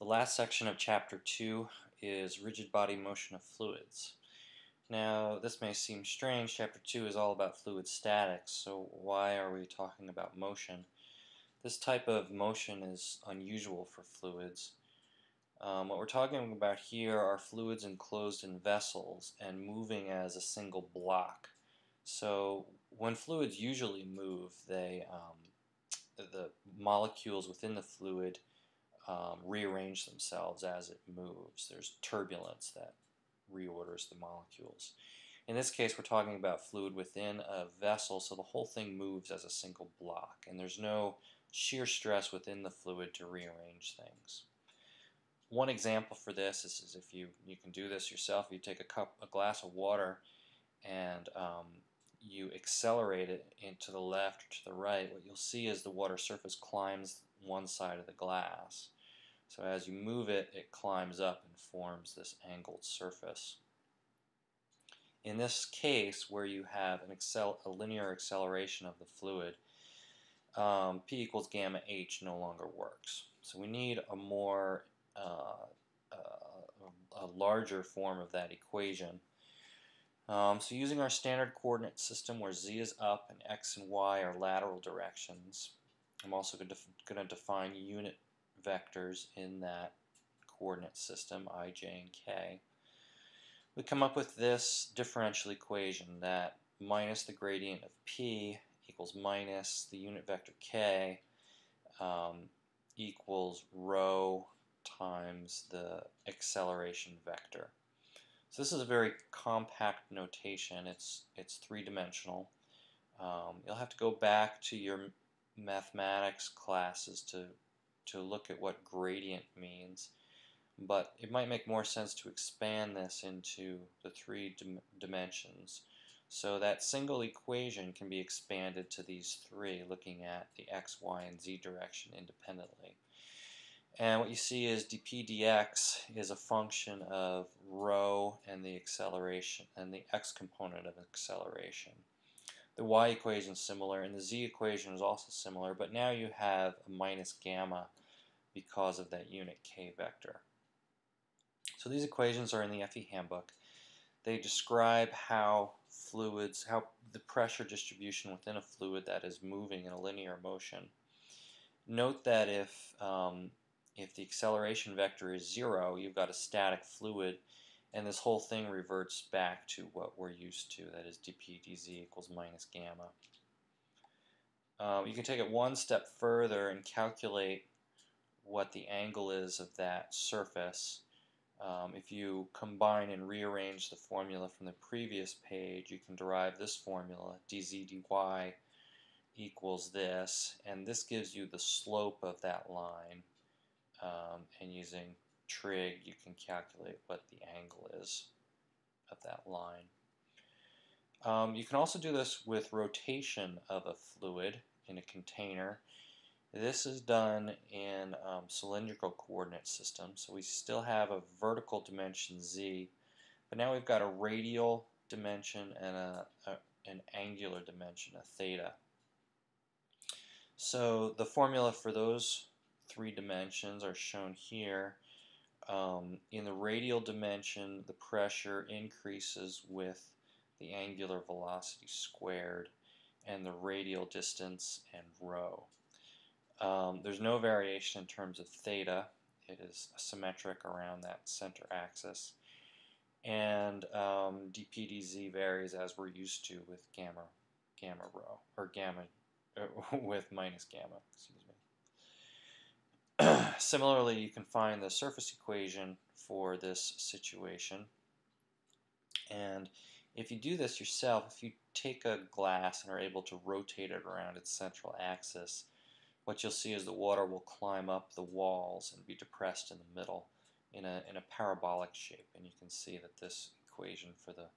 The last section of Chapter 2 is rigid body motion of fluids. Now, this may seem strange. Chapter 2 is all about fluid statics, so why are we talking about motion? This type of motion is unusual for fluids. What we're talking about here are fluids enclosed in vessels and moving as a single block. So when fluids usually move, the molecules within the fluid rearrange themselves as it moves. There's turbulence that reorders the molecules. In this case, we're talking about fluid within a vessel, so the whole thing moves as a single block, and there's no shear stress within the fluid to rearrange things. One example for this is if you can do this yourself. You take a glass of water and you accelerate it into the left or to the right. What you'll see is the water surface climbs one side of the glass. So as you move it, it climbs up and forms this angled surface. In this case, where you have a linear acceleration of the fluid, P equals gamma h no longer works. So we need a more a larger form of that equation. So using our standard coordinate system where z is up and x and y are lateral directions, I'm also going to define unit vectors in that coordinate system, I, j, and k. We come up with this differential equation that minus the gradient of p equals minus the unit vector k equals rho times the acceleration vector. So this is a very compact notation. It's three-dimensional. You'll have to go back to your mathematics classes to look at what gradient means, but it might make more sense to expand this into the three dimensions. So that single equation can be expanded to these three, looking at the x, y, and z direction independently. And what you see is dp dx is a function of rho and the acceleration and the x component of acceleration. The y equation is similar and the z equation is also similar, but now you have a minus gamma because of that unit k vector. So these equations are in the FE handbook. They describe how the pressure distribution within a fluid that is moving in a linear motion. Note that if the acceleration vector is 0, you've got a static fluid, and this whole thing reverts back to what we're used to, that is dp dz equals minus gamma. You can take it one step further and calculate what the angle is of that surface. If you combine and rearrange the formula from the previous page, you can derive this formula, dz dy equals this, and this gives you the slope of that line. And using trig, you can calculate what the angle is of that line. You can also do this with rotation of a fluid in a container. This is done in cylindrical coordinate system, so we still have a vertical dimension z, but now we've got a radial dimension and an angular dimension, a theta. So the formula for those three dimensions are shown here. In the radial dimension, the pressure increases with the angular velocity squared and the radial distance and rho. There's no variation in terms of theta. It is symmetric around that center axis. And dp dz varies as we're used to with gamma rho, or gamma with minus gamma, excuse me. Similarly, you can find the surface equation for this situation. And if you do this yourself, if you take a glass and are able to rotate it around its central axis, what you'll see is the water will climb up the walls and be depressed in the middle in a parabolic shape. And you can see that this equation for the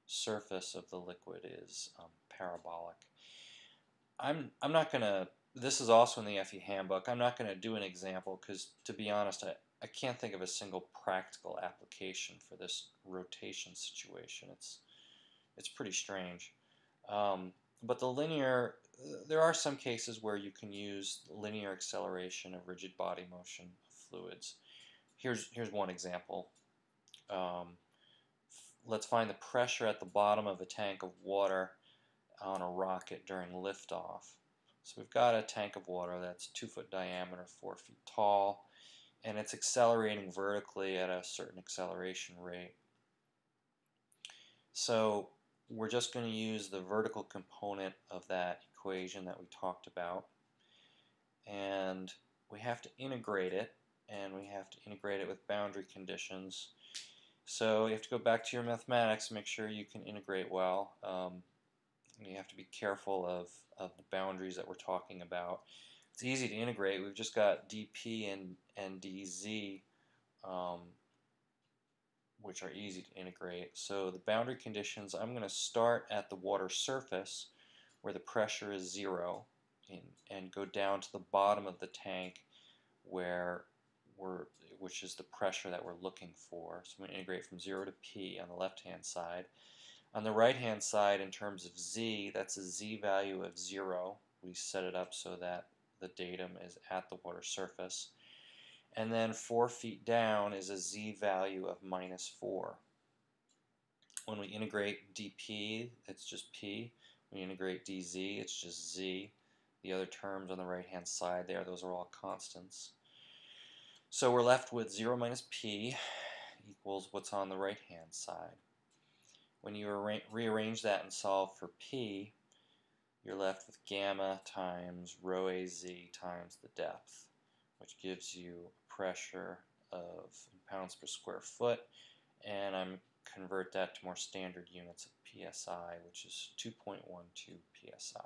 surface of the liquid is parabolic. I'm not going to, this is also in the FE handbook, I'm not going to do an example because, to be honest, I can't think of a single practical application for this rotation situation. It's pretty strange. But there are some cases where you can use linear acceleration of rigid body motion of fluids. here's one example. Let's find the pressure at the bottom of a tank of water on a rocket during liftoff. So we've got a tank of water that's 2-foot diameter, 4 feet tall, and it's accelerating vertically at a certain acceleration rate. So we're just going to use the vertical component of that equation that we talked about, and we have to integrate it, and we have to integrate it with boundary conditions. So you have to go back to your mathematics and make sure you can integrate well. You have to be careful of the boundaries that we're talking about. It's easy to integrate. We've just got dp and dz, which are easy to integrate. So the boundary conditions, I'm going to start at the water surface where the pressure is 0 and go down to the bottom of the tank which is the pressure that we're looking for. So I'm going to integrate from 0 to p on the left-hand side. On the right-hand side, in terms of z, that's a z value of 0. We set it up so that the datum is at the water surface. And then 4 feet down is a z value of -4. When we integrate dp, it's just p. When we integrate dz, it's just z. The other terms on the right-hand side there, those are all constants. So we're left with 0 minus p equals what's on the right-hand side. When you rearrange that and solve for p, you're left with gamma times rho az times the depth, which gives you a pressure of pounds per square foot, and I'm convert that to more standard units of psi, which is 2.12 psi.